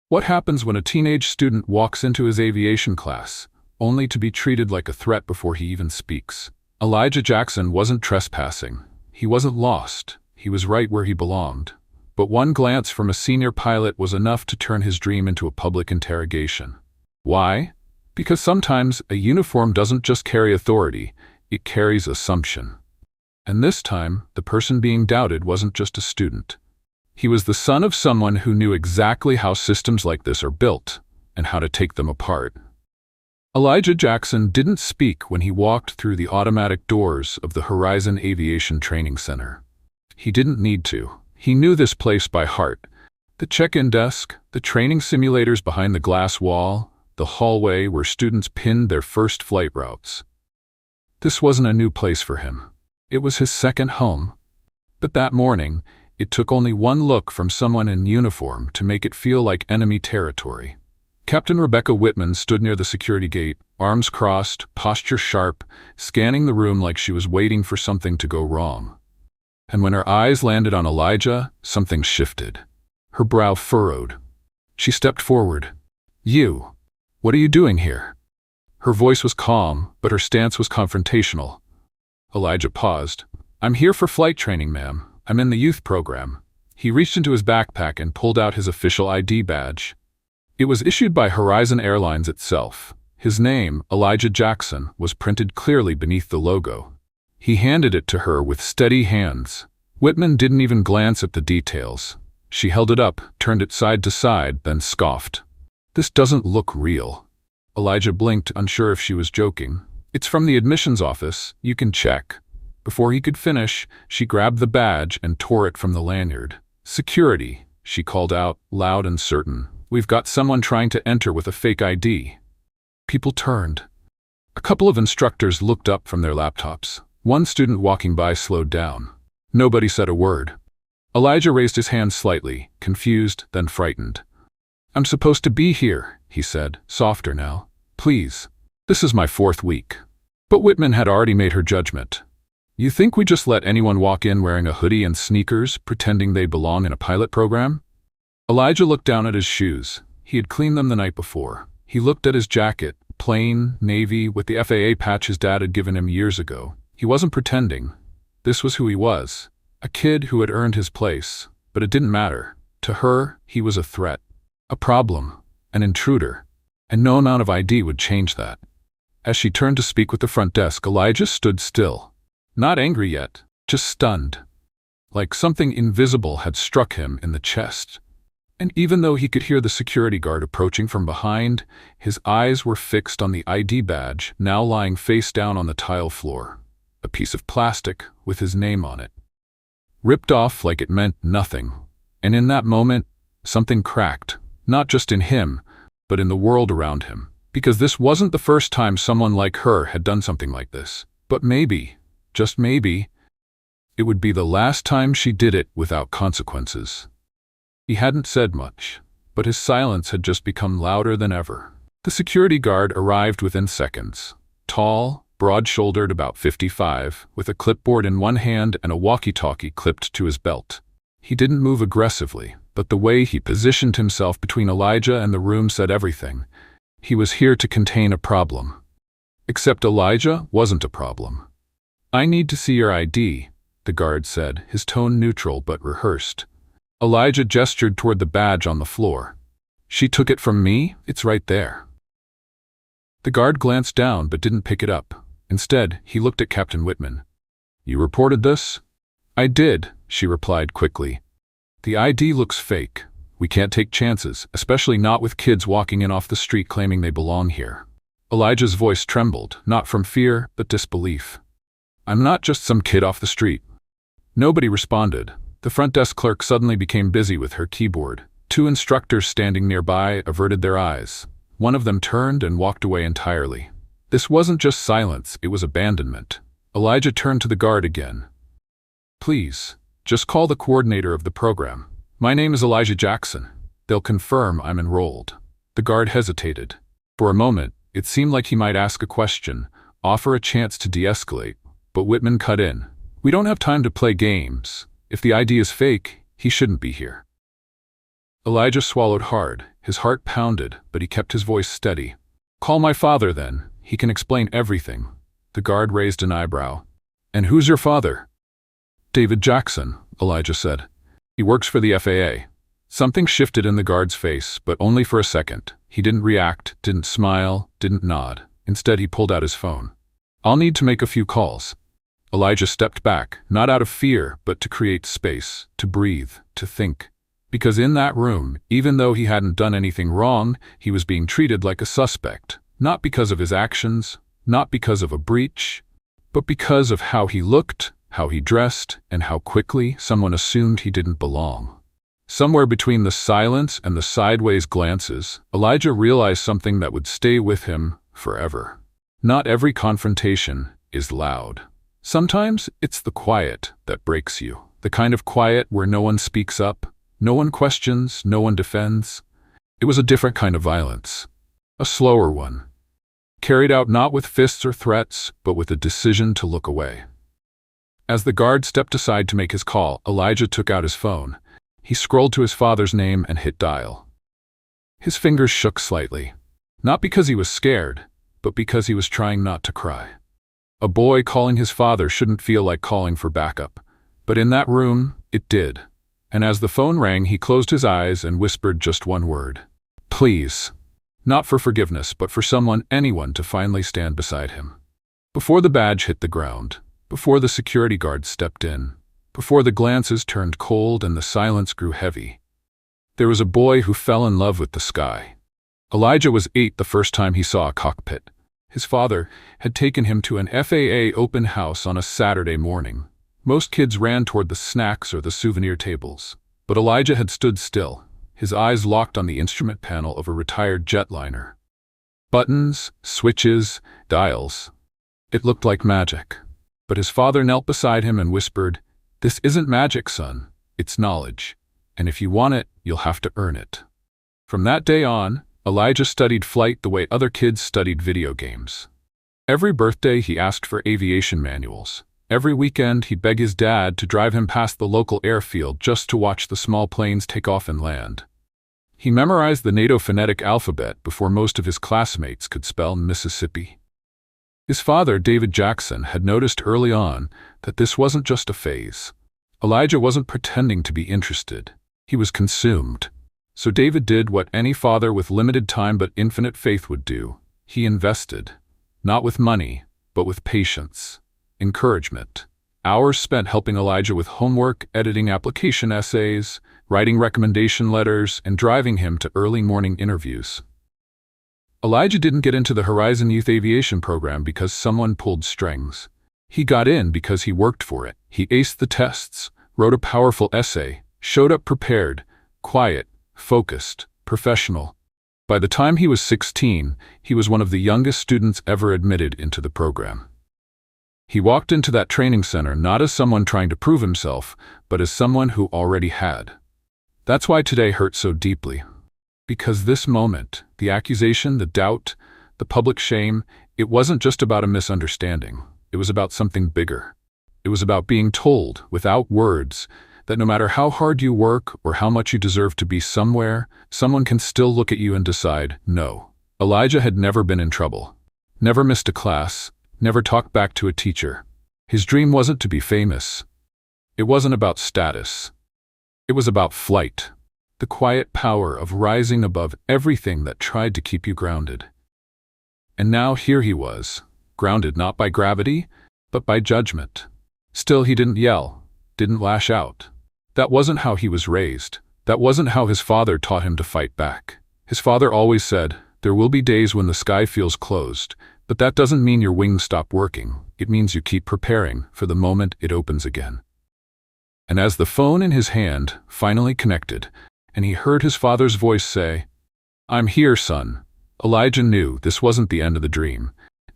What happens when a teenage student walks into his aviation class, only to be treated like a threat before he even speaks? Elijah Jackson wasn't trespassing. He wasn't lost. He was right where he belonged. But one glance from a senior pilot was enough to turn his dream into a public interrogation. Why? Because sometimes a uniform doesn't just carry authority, it carries assumption. And this time, the person being doubted wasn't just a student. He was the son of someone who knew exactly how systems like this are built and how to take them apart. Elijah Jackson didn't speak when he walked through the automatic doors of the Horizon Aviation Training Center. He didn't need to. He knew this place by heart. The check-in desk, the training simulators behind the glass wall, the hallway where students pinned their first flight routes. This wasn't a new place for him. It was his second home. But that morning, it took only one look from someone in uniform to make it feel like enemy territory. Captain Rebecca Whitman stood near the security gate, arms crossed, posture sharp, scanning the room like she was waiting for something to go wrong. And when her eyes landed on Elijah, something shifted. Her brow furrowed. She stepped forward. "You, what are you doing here?" Her voice was calm, but her stance was confrontational. Elijah paused. "I'm here for flight training, ma'am. I'm in the youth program." He reached into his backpack and pulled out his official ID badge. It was issued by Horizon Airlines itself. His name, Elijah Jackson, was printed clearly beneath the logo. He handed it to her with steady hands. Whitman didn't even glance at the details. She held it up, turned it side to side, then scoffed. "This doesn't look real." Elijah blinked, unsure if she was joking. "It's from the admissions office. You can check." Before he could finish, she grabbed the badge and tore it from the lanyard. "Security," she called out, loud and certain. "We've got someone trying to enter with a fake ID." People turned. A couple of instructors looked up from their laptops. One student walking by slowed down. Nobody said a word. Elijah raised his hand slightly, confused, then frightened. "I'm supposed to be here," he said, softer now. "Please. This is my 4th week." But Whitman had already made her judgment. "You think we just let anyone walk in wearing a hoodie and sneakers, pretending they belong in a pilot program?" Elijah looked down at his shoes. He had cleaned them the night before. He looked at his jacket, plain, navy, with the FAA patch his dad had given him years ago. He wasn't pretending. This was who he was. A kid who had earned his place. But it didn't matter. To her, he was a threat. A problem. An intruder. And no amount of ID would change that. As she turned to speak with the front desk, Elijah stood still. Not angry yet, just stunned. Like something invisible had struck him in the chest. And even though he could hear the security guard approaching from behind, his eyes were fixed on the ID badge, now lying face down on the tile floor. A piece of plastic with his name on it. Ripped off like it meant nothing. And in that moment, something cracked, not just in him, but in the world around him. Because this wasn't the first time someone like her had done something like this. But maybe, just maybe, it would be the last time she did it without consequences. He hadn't said much, but his silence had just become louder than ever. The security guard arrived within seconds. Tall, broad-shouldered, about 55, with a clipboard in one hand and a walkie-talkie clipped to his belt. He didn't move aggressively, but the way he positioned himself between Elijah and the room said everything. He was here to contain a problem. Except Elijah wasn't a problem. "I need to see your ID," the guard said, his tone neutral but rehearsed. Elijah gestured toward the badge on the floor. "She took it from me? It's right there." The guard glanced down but didn't pick it up. Instead, he looked at Captain Whitman. "You reported this?" "I did," she replied quickly. "The ID looks fake. We can't take chances, especially not with kids walking in off the street claiming they belong here." Elijah's voice trembled, not from fear, but disbelief. "I'm not just some kid off the street." Nobody responded. The front desk clerk suddenly became busy with her keyboard. 2 instructors standing nearby averted their eyes. One of them turned and walked away entirely. This wasn't just silence, it was abandonment. Elijah turned to the guard again. "Please, just call the coordinator of the program. My name is Elijah Jackson. They'll confirm I'm enrolled." The guard hesitated. For a moment, it seemed like he might ask a question, offer a chance to de-escalate, but Whitman cut in. "We don't have time to play games. If the ID is fake, he shouldn't be here." Elijah swallowed hard. His heart pounded, but he kept his voice steady. "Call my father, then. He can explain everything." The guard raised an eyebrow. "And who's your father?" "David Jackson," Elijah said. "He works for the FAA." Something shifted in the guard's face, but only for a second. He didn't react, didn't smile, didn't nod. Instead, he pulled out his phone. "I'll need to make a few calls." Elijah stepped back, not out of fear, but to create space, to breathe, to think. Because in that room, even though he hadn't done anything wrong, he was being treated like a suspect. Not because of his actions, not because of a breach, but because of how he looked, how he dressed, and how quickly someone assumed he didn't belong. Somewhere between the silence and the sideways glances, Elijah realized something that would stay with him forever. Not every confrontation is loud. Sometimes it's the quiet that breaks you. The kind of quiet where no one speaks up, no one questions, no one defends. It was a different kind of violence. A slower one. Carried out not with fists or threats, but with a decision to look away. As the guard stepped aside to make his call, Elijah took out his phone. He scrolled to his father's name and hit dial. His fingers shook slightly. Not because he was scared, but because he was trying not to cry. A boy calling his father shouldn't feel like calling for backup. But in that room, it did. And as the phone rang, he closed his eyes and whispered just one word. "Please." Not for forgiveness, but for anyone to finally stand beside him. Before the badge hit the ground, before the security guard stepped in, before the glances turned cold and the silence grew heavy, there was a boy who fell in love with the sky. Elijah was 8 the first time he saw a cockpit. His father had taken him to an FAA open house on a Saturday morning. Most kids ran toward the snacks or the souvenir tables, but Elijah had stood still, his eyes locked on the instrument panel of a retired jetliner. Buttons, switches, dials. It looked like magic. But his father knelt beside him and whispered, "This isn't magic, son. It's knowledge. And if you want it, you'll have to earn it." From that day on, Elijah studied flight the way other kids studied video games. Every birthday he asked for aviation manuals. Every weekend he'd beg his dad to drive him past the local airfield just to watch the small planes take off and land. He memorized the NATO phonetic alphabet before most of his classmates could spell Mississippi. His father, David Jackson, had noticed early on that this wasn't just a phase. Elijah wasn't pretending to be interested. He was consumed. So David did what any father with limited time but infinite faith would do. He invested, not with money, but with patience, encouragement. Hours spent helping Elijah with homework, editing application essays, writing recommendation letters, and driving him to early morning interviews. Elijah didn't get into the Horizon Youth Aviation program because someone pulled strings. He got in because he worked for it. He aced the tests, wrote a powerful essay, showed up prepared, quiet, focused, professional. By the time he was 16, he was one of the youngest students ever admitted into the program. He walked into that training center not as someone trying to prove himself, but as someone who already had. That's why today hurt so deeply. Because this moment, the accusation, the doubt, the public shame, it wasn't just about a misunderstanding. It was about something bigger. It was about being told, without words, that no matter how hard you work or how much you deserve to be somewhere, someone can still look at you and decide, no. Elijah had never been in trouble. Never missed a class, never talked back to a teacher. His dream wasn't to be famous. It wasn't about status. It was about flight. The quiet power of rising above everything that tried to keep you grounded. And now here he was, grounded not by gravity, but by judgment. Still, he didn't yell, didn't lash out. That wasn't how he was raised. That wasn't how his father taught him to fight back. His father always said, "There will be days when the sky feels closed, but that doesn't mean your wings stop working. It means you keep preparing for the moment it opens again." And as the phone in his hand finally connected, and he heard his father's voice say, "I'm here, son," Elijah knew this wasn't the end of the dream.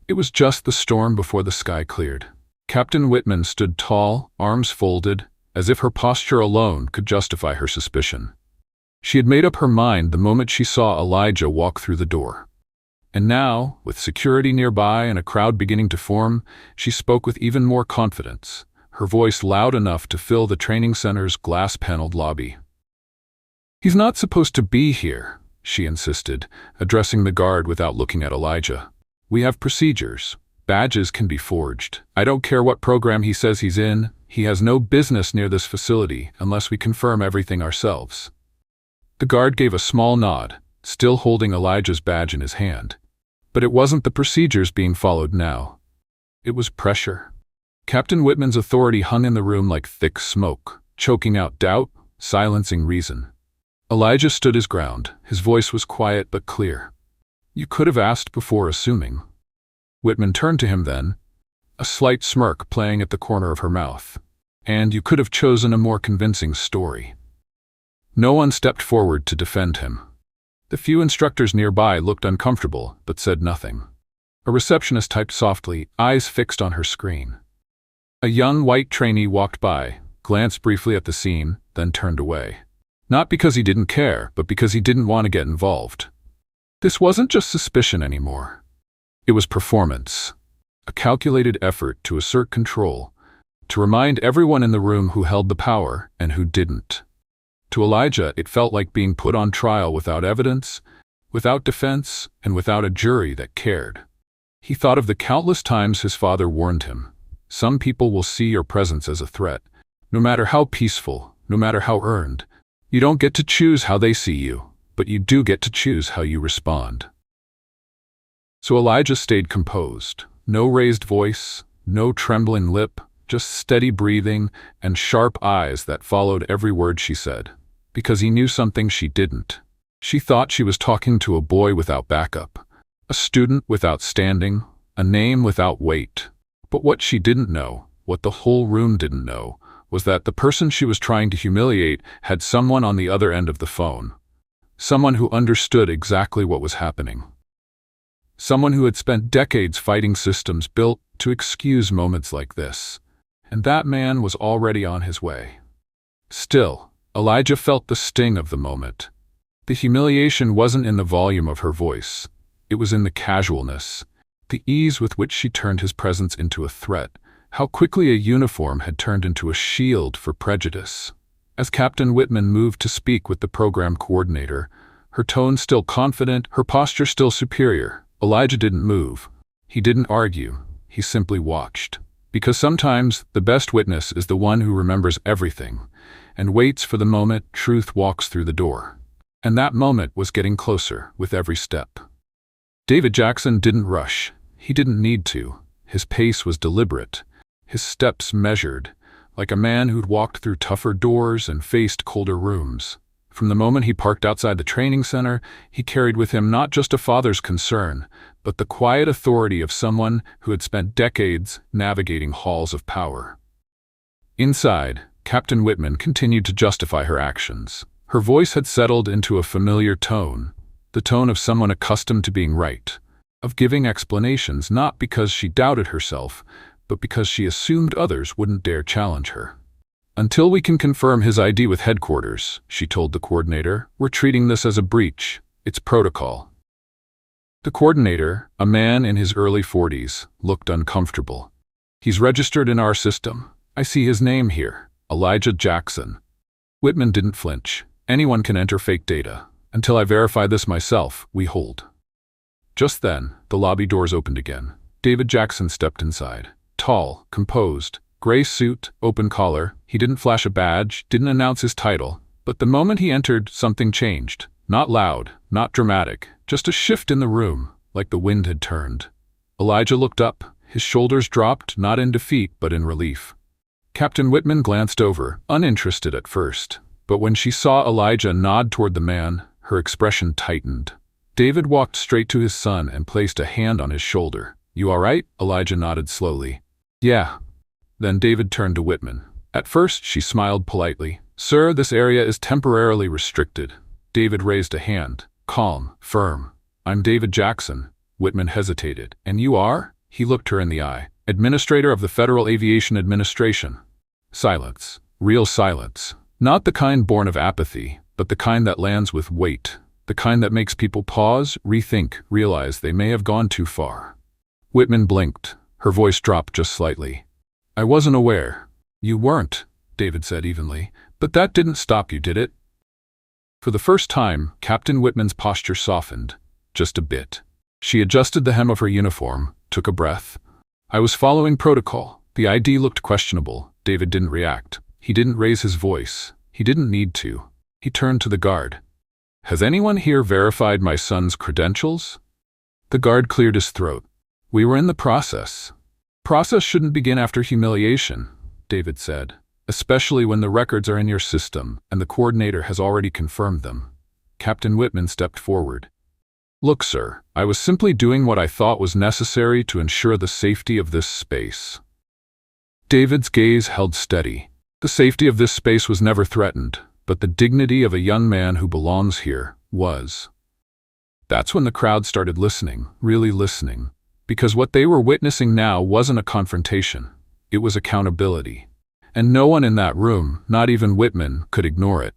It was just the storm before the sky cleared. Captain Whitman stood tall, arms folded, as if her posture alone could justify her suspicion. She had made up her mind the moment she saw Elijah walk through the door. And now, with security nearby and a crowd beginning to form, she spoke with even more confidence, her voice loud enough to fill the training center's glass-paneled lobby. "He's not supposed to be here," she insisted, addressing the guard without looking at Elijah. "We have procedures. Badges can be forged. I don't care what program he says he's in. He has no business near this facility unless we confirm everything ourselves." The guard gave a small nod, still holding Elijah's badge in his hand. But it wasn't the procedures being followed now. It was pressure. Captain Whitman's authority hung in the room like thick smoke, choking out doubt, silencing reason. Elijah stood his ground. His voice was quiet but clear. "You could have asked before assuming." Whitman turned to him then, a slight smirk playing at the corner of her mouth. "And you could have chosen a more convincing story." No one stepped forward to defend him. The few instructors nearby looked uncomfortable, but said nothing. A receptionist typed softly, eyes fixed on her screen. A young white trainee walked by, glanced briefly at the scene, then turned away. Not because he didn't care, but because he didn't want to get involved. This wasn't just suspicion anymore. It was performance. A calculated effort to assert control, to remind everyone in the room who held the power and who didn't. To Elijah, it felt like being put on trial without evidence, without defense, and without a jury that cared. He thought of the countless times his father warned him. Some people will see your presence as a threat, no matter how peaceful, no matter how earned. You don't get to choose how they see you, but you do get to choose how you respond. So Elijah stayed composed. No raised voice, no trembling lip, just steady breathing and sharp eyes that followed every word she said. Because he knew something she didn't. She thought she was talking to a boy without backup, a student without standing, a name without weight. But what she didn't know, what the whole room didn't know, was that the person she was trying to humiliate had someone on the other end of the phone. Someone who understood exactly what was happening. Someone who had spent decades fighting systems built to excuse moments like this. And that man was already on his way. Still, Elijah felt the sting of the moment. The humiliation wasn't in the volume of her voice. It was in the casualness, the ease with which she turned his presence into a threat, how quickly a uniform had turned into a shield for prejudice. As Captain Whitman moved to speak with the program coordinator, her tone still confident, her posture still superior, Elijah didn't move. He didn't argue. He simply watched. Because sometimes the best witness is the one who remembers everything and waits for the moment truth walks through the door. And that moment was getting closer with every step. David Jackson didn't rush. He didn't need to. His pace was deliberate, his steps measured, like a man who'd walked through tougher doors and faced colder rooms. From the moment he parked outside the training center, he carried with him not just a father's concern, but the quiet authority of someone who had spent decades navigating halls of power. Inside, Captain Whitman continued to justify her actions. Her voice had settled into a familiar tone, the tone of someone accustomed to being right, of giving explanations not because she doubted herself, but because she assumed others wouldn't dare challenge her. "Until we can confirm his ID with headquarters," she told the coordinator, "we're treating this as a breach. It's protocol." The coordinator, a man in his early 40s, looked uncomfortable. "He's registered in our system. I see his name here, Elijah Jackson." Whitman didn't flinch. "Anyone can enter fake data. Until I verify this myself, we hold." Just then, the lobby doors opened again. David Jackson stepped inside. Tall, composed, gray suit, open collar. He didn't flash a badge, didn't announce his title. But the moment he entered, something changed. Not loud, not dramatic, just a shift in the room, like the wind had turned. Elijah looked up. His shoulders dropped, not in defeat, but in relief. Captain Whitman glanced over, uninterested at first. But when she saw Elijah nod toward the man, her expression tightened. David walked straight to his son and placed a hand on his shoulder. "You all right?" Elijah nodded slowly. "Yeah." Then David turned to Whitman. At first, she smiled politely. "Sir, this area is temporarily restricted." David raised a hand, calm, firm. "I'm David Jackson." Whitman hesitated. "And you are?" He looked her in the eye. "Administrator of the Federal Aviation Administration." Silence. Real silence. Not the kind born of apathy, but the kind that lands with weight. The kind that makes people pause, rethink, realize they may have gone too far. Whitman blinked. Her voice dropped just slightly. "I wasn't aware." "You weren't," David said evenly. "But that didn't stop you, did it?" For the first time, Captain Whitman's posture softened, just a bit. She adjusted the hem of her uniform, took a breath. I was following protocol. The ID looked questionable. David didn't react. He didn't raise his voice. He didn't need to. He turned to the guard. Has anyone here verified my son's credentials? The guard cleared his throat. We were in the process. Process shouldn't begin after humiliation, David said, especially when the records are in your system and the coordinator has already confirmed them. Captain Whitman stepped forward. Look, sir, I was simply doing what I thought was necessary to ensure the safety of this space. David's gaze held steady. The safety of this space was never threatened, but the dignity of a young man who belongs here was. That's when the crowd started listening, really listening, because what they were witnessing now wasn't a confrontation. It was accountability. And no one in that room, not even Whitman, could ignore it.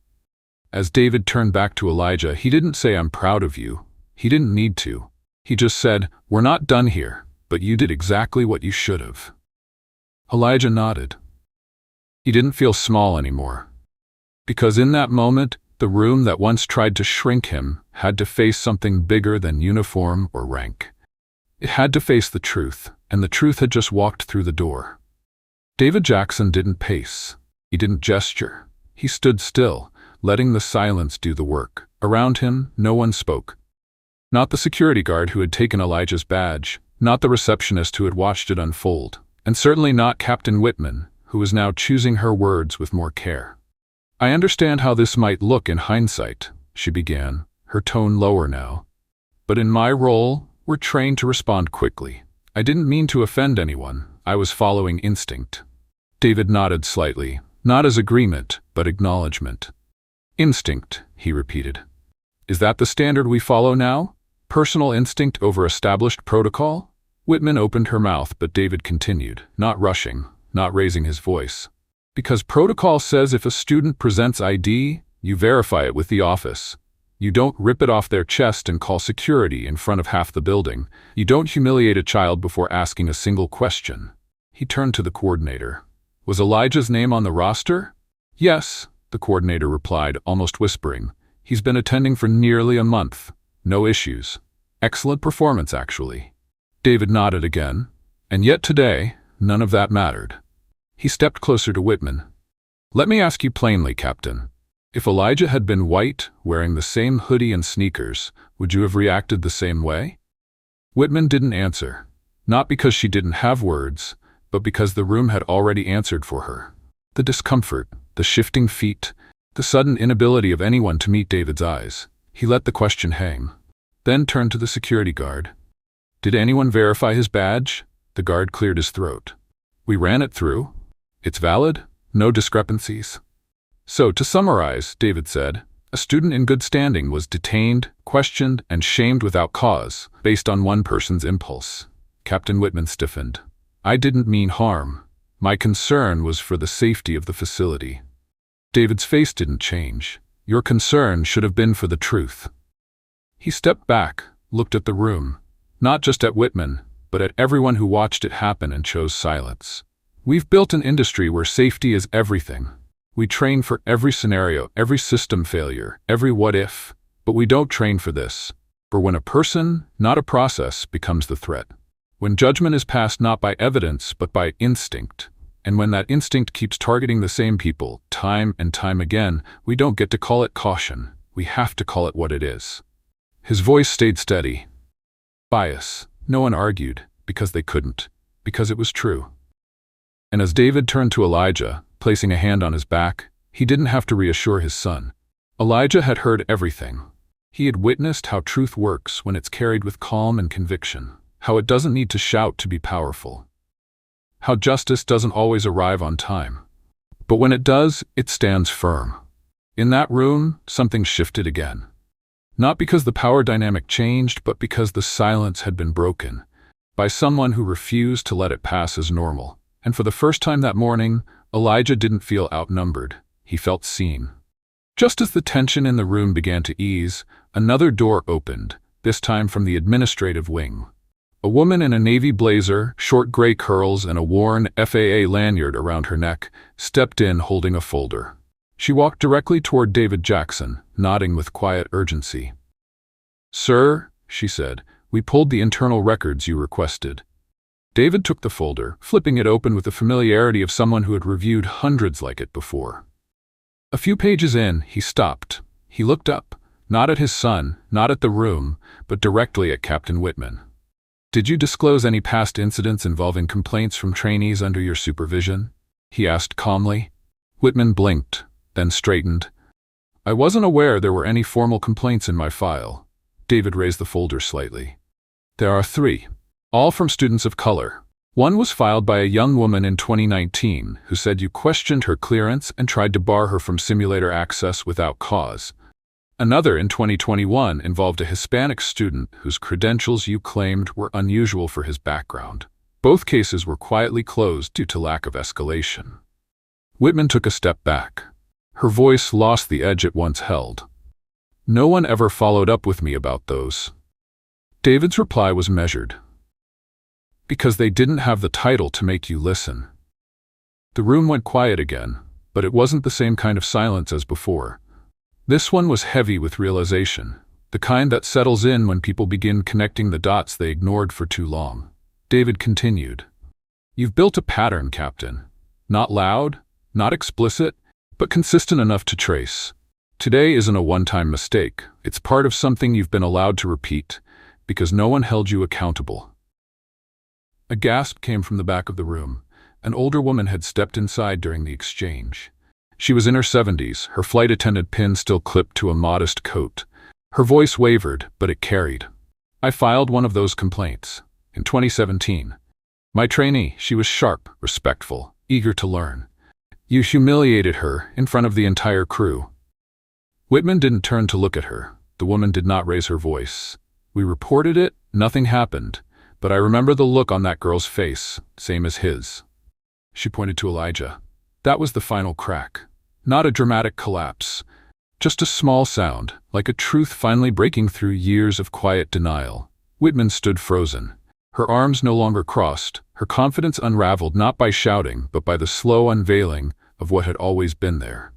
As David turned back to Elijah, he didn't say, I'm proud of you. He didn't need to. He just said, we're not done here, but you did exactly what you should have. Elijah nodded. He didn't feel small anymore. Because in that moment, the room that once tried to shrink him had to face something bigger than uniform or rank. It had to face the truth, and the truth had just walked through the door. David Jackson didn't pace. He didn't gesture. He stood still, letting the silence do the work. Around him, no one spoke. Not the security guard who had taken Elijah's badge, not the receptionist who had watched it unfold, and certainly not Captain Whitman, who was now choosing her words with more care. I understand how this might look in hindsight, she began, her tone lower now. But in my role, we're trained to respond quickly. I didn't mean to offend anyone. I was following instinct. David nodded slightly, not as agreement, but acknowledgement. Instinct, he repeated. Is that the standard we follow now? Personal instinct over established protocol? Whitman opened her mouth, but David continued, not rushing, not raising his voice. Because protocol says if a student presents ID, you verify it with the office. You don't rip it off their chest and call security in front of half the building. You don't humiliate a child before asking a single question. He turned to the coordinator. Was Elijah's name on the roster? Yes, the coordinator replied, almost whispering. He's been attending for nearly a month. No issues. Excellent performance, actually. David nodded again. And yet today, none of that mattered. He stepped closer to Whitman. Let me ask you plainly, Captain. If Elijah had been white, wearing the same hoodie and sneakers, would you have reacted the same way? Whitman didn't answer. Not because she didn't have words, but because the room had already answered for her. The discomfort, the shifting feet, the sudden inability of anyone to meet David's eyes. He let the question hang, then turned to the security guard. Did anyone verify his badge? The guard cleared his throat. We ran it through. It's valid, no discrepancies. So, to summarize, David said, a student in good standing was detained, questioned, and shamed without cause, based on one person's impulse. Captain Whitman stiffened. I didn't mean harm. My concern was for the safety of the facility. David's face didn't change. Your concern should have been for the truth. He stepped back, looked at the room, not just at Whitman, but at everyone who watched it happen and chose silence. We've built an industry where safety is everything. We train for every scenario, every system failure, every what if, but we don't train for this. For when a person, not a process, becomes the threat. When judgment is passed not by evidence, but by instinct. And when that instinct keeps targeting the same people, time and time again, we don't get to call it caution. We have to call it what it is. His voice stayed steady. Bias. No one argued, because they couldn't, because it was true. And as David turned to Elijah, placing a hand on his back, he didn't have to reassure his son. Elijah had heard everything. He had witnessed how truth works when it's carried with calm and conviction, how it doesn't need to shout to be powerful, how justice doesn't always arrive on time. But when it does, it stands firm. In that room, something shifted again. Not because the power dynamic changed, but because the silence had been broken by someone who refused to let it pass as normal. And for the first time that morning, Elijah didn't feel outnumbered. He felt seen. Just as the tension in the room began to ease, another door opened, this time from the administrative wing. A woman in a navy blazer, short gray curls, and a worn FAA lanyard around her neck stepped in holding a folder. She walked directly toward David Jackson, nodding with quiet urgency. "Sir," she said, "we pulled the internal records you requested." David took the folder, flipping it open with the familiarity of someone who had reviewed hundreds like it before. A few pages in, he stopped. He looked up, not at his son, not at the room, but directly at Captain Whitman. "Did you disclose any past incidents involving complaints from trainees under your supervision?" he asked calmly. Whitman blinked, then straightened. "I wasn't aware there were any formal complaints in my file." David raised the folder slightly. "There are 3, all from students of color. One was filed by a young woman in 2019 who said you questioned her clearance and tried to bar her from simulator access without cause. Another in 2021 involved a Hispanic student whose credentials you claimed were unusual for his background. Both cases were quietly closed due to lack of escalation." Whitman took a step back. Her voice lost the edge it once held. "No one ever followed up with me about those." David's reply was measured. "Because they didn't have the title to make you listen." The room went quiet again, but it wasn't the same kind of silence as before. This one was heavy with realization, the kind that settles in when people begin connecting the dots they ignored for too long. David continued, "You've built a pattern, Captain. Not loud, not explicit, but consistent enough to trace. Today isn't a one-time mistake. It's part of something you've been allowed to repeat, because no one held you accountable." A gasp came from the back of the room. An older woman had stepped inside during the exchange. She was in her 70s, her flight attendant pin still clipped to a modest coat. Her voice wavered, but it carried. "I filed one of those complaints. In 2017. My trainee, she was sharp, respectful, eager to learn. You humiliated her in front of the entire crew." Whitman didn't turn to look at her. The woman did not raise her voice. "We reported it, nothing happened. But I remember the look on that girl's face, same as his." She pointed to Elijah. "That was the final crack. Not a dramatic collapse. Just a small sound, like a truth finally breaking through years of quiet denial." Whitman stood frozen. Her arms no longer crossed, her confidence unraveled not by shouting, but by the slow unveiling of what had always been there.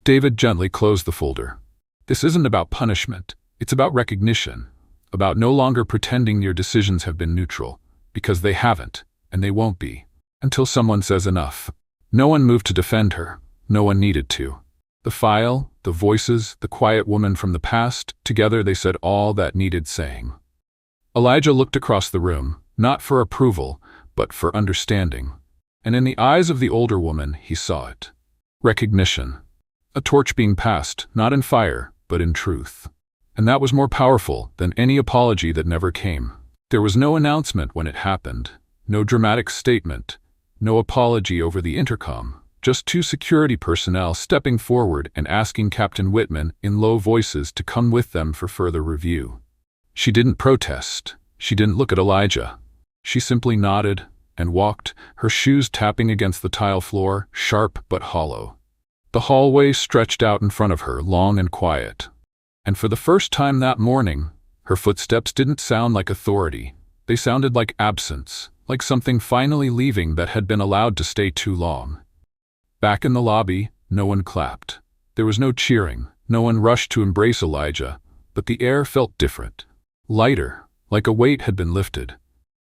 David gently closed the folder. "This isn't about punishment. It's about recognition. About no longer pretending your decisions have been neutral, because they haven't, and they won't be, until someone says enough." No one moved to defend her. No one needed to. The file, the voices, the quiet woman from the past, together they said all that needed saying. Elijah looked across the room, not for approval, but for understanding. And in the eyes of the older woman, he saw it. Recognition. A torch being passed, not in fire, but in truth. And that was more powerful than any apology that never came. There was no announcement when it happened, no dramatic statement, no apology over the intercom, just 2 security personnel stepping forward and asking Captain Whitman in low voices to come with them for further review. She didn't protest. She didn't look at Elijah. She simply nodded and walked, her shoes tapping against the tile floor, sharp but hollow. The hallway stretched out in front of her, long and quiet. And for the first time that morning, her footsteps didn't sound like authority. They sounded like absence, like something finally leaving that had been allowed to stay too long. Back in the lobby, no one clapped. There was no cheering. No one rushed to embrace Elijah, but the air felt different. Lighter, like a weight had been lifted.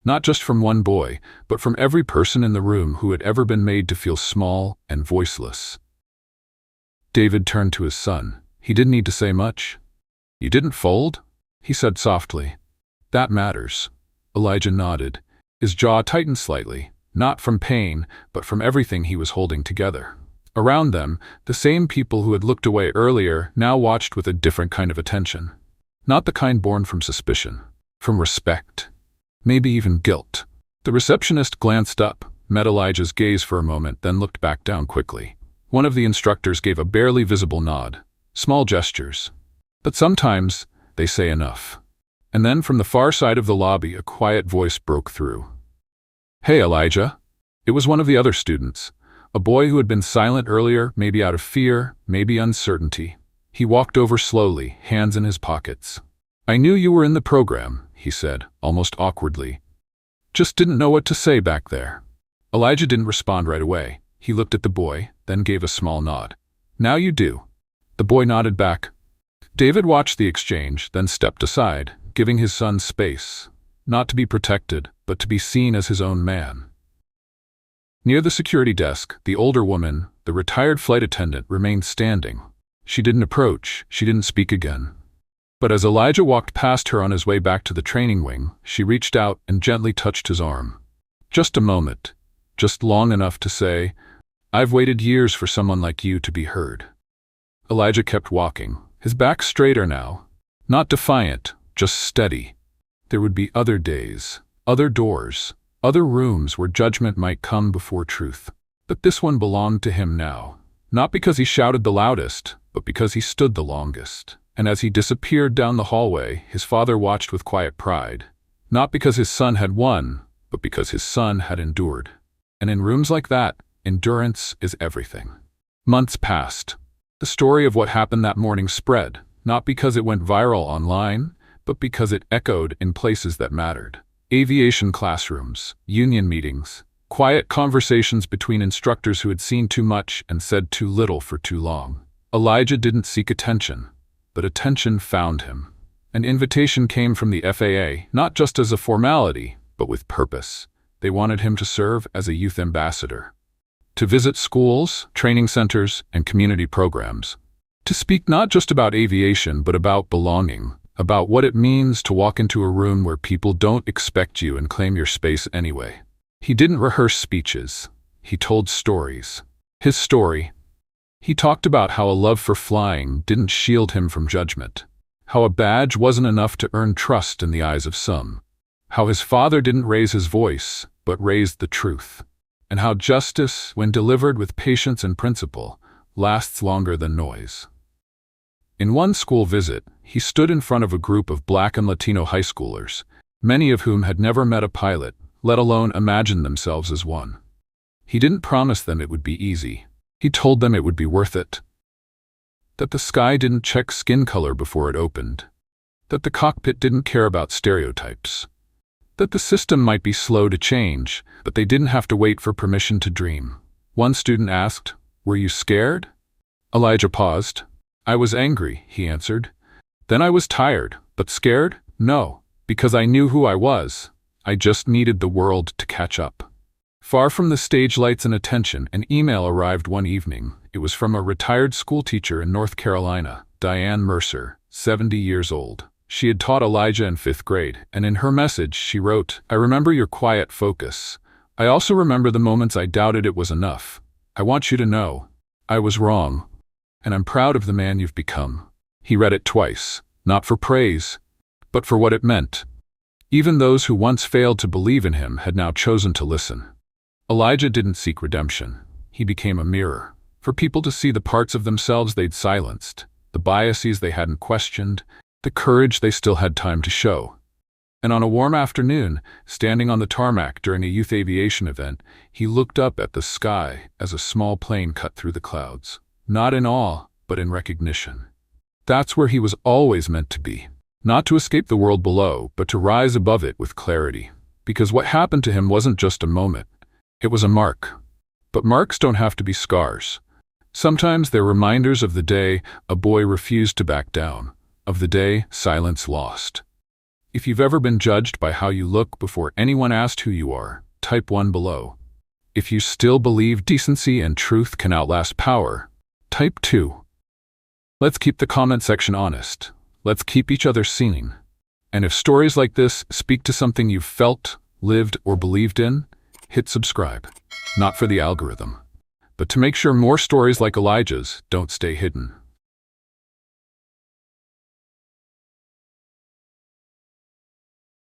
Not just from one boy, but from every person in the room who had ever been made to feel small and voiceless. David turned to his son. He didn't need to say much. "You didn't fold?" he said softly. "That matters." Elijah nodded. His jaw tightened slightly, not from pain, but from everything he was holding together. Around them, the same people who had looked away earlier now watched with a different kind of attention. Not the kind born from suspicion, from respect, maybe even guilt. The receptionist glanced up, met Elijah's gaze for a moment, then looked back down quickly. One of the instructors gave a barely visible nod. Small gestures. But sometimes they say enough. And then from the far side of the lobby, a quiet voice broke through. "Hey, Elijah." It was one of the other students, a boy who had been silent earlier, maybe out of fear, maybe uncertainty. He walked over slowly, hands in his pockets. "I knew you were in the program," he said, almost awkwardly. "Just didn't know what to say back there." Elijah didn't respond right away. He looked at the boy, then gave a small nod. Now you do. The boy nodded back. David watched the exchange, then stepped aside, giving his son space, not to be protected, but to be seen as his own man. Near the security desk, the older woman, the retired flight attendant, remained standing. She didn't approach, she didn't speak again. But as Elijah walked past her on his way back to the training wing, she reached out and gently touched his arm. Just a moment, just long enough to say, "I've waited years for someone like you to be heard." Elijah kept walking, his back straighter now, not defiant, just steady. There would be other days, other doors, other rooms where judgment might come before truth. But this one belonged to him now, not because he shouted the loudest, but because he stood the longest. And as he disappeared down the hallway, his father watched with quiet pride, not because his son had won, but because his son had endured. And in rooms like that, endurance is everything. Months passed. The story of what happened that morning spread, not because it went viral online, but because it echoed in places that mattered. Aviation classrooms, union meetings, quiet conversations between instructors who had seen too much and said too little for too long. Elijah didn't seek attention, but attention found him. An invitation came from the FAA, not just as a formality, but with purpose. They wanted him to serve as a youth ambassador, to visit schools, training centers, and community programs, to speak not just about aviation, but about belonging, about what it means to walk into a room where people don't expect you and claim your space anyway. He didn't rehearse speeches. He told stories. His story. He talked about how a love for flying didn't shield him from judgment, how a badge wasn't enough to earn trust in the eyes of some, how his father didn't raise his voice, but raised the truth, and how justice, when delivered with patience and principle, lasts longer than noise. In one school visit, he stood in front of a group of Black and Latino high schoolers, many of whom had never met a pilot, let alone imagined themselves as one. He didn't promise them it would be easy. He told them it would be worth it. That the sky didn't check skin color before it opened. That the cockpit didn't care about stereotypes. That the system might be slow to change, but they didn't have to wait for permission to dream. One student asked, "Were you scared?" Elijah paused. "I was angry," he answered. "Then I was tired, but scared? No, because I knew who I was. I just needed the world to catch up." Far from the stage lights and attention, an email arrived one evening. It was from a retired schoolteacher in North Carolina, Diane Mercer, 70 years old. She had taught Elijah in 5th grade, and in her message she wrote, "I remember your quiet focus. I also remember the moments I doubted it was enough. I want you to know, I was wrong, and I'm proud of the man you've become." He read it twice, not for praise, but for what it meant. Even those who once failed to believe in him had now chosen to listen. Elijah didn't seek redemption. He became a mirror, for people to see the parts of themselves they'd silenced, the biases they hadn't questioned, the courage they still had time to show. And on a warm afternoon, standing on the tarmac during a youth aviation event, he looked up at the sky as a small plane cut through the clouds, not in awe, but in recognition. That's where he was always meant to be, not to escape the world below, but to rise above it with clarity. Because what happened to him wasn't just a moment. It was a mark. But marks don't have to be scars. Sometimes they're reminders of the day a boy refused to back down, of the day silence lost. If you've ever been judged by how you look before anyone asked who you are, type 1 below. If you still believe decency and truth can outlast power, type 2. Let's keep the comment section honest. Let's keep each other seen. And if stories like this speak to something you've felt, lived, or believed in, hit subscribe. Not for the algorithm, but to make sure more stories like Elijah's don't stay hidden.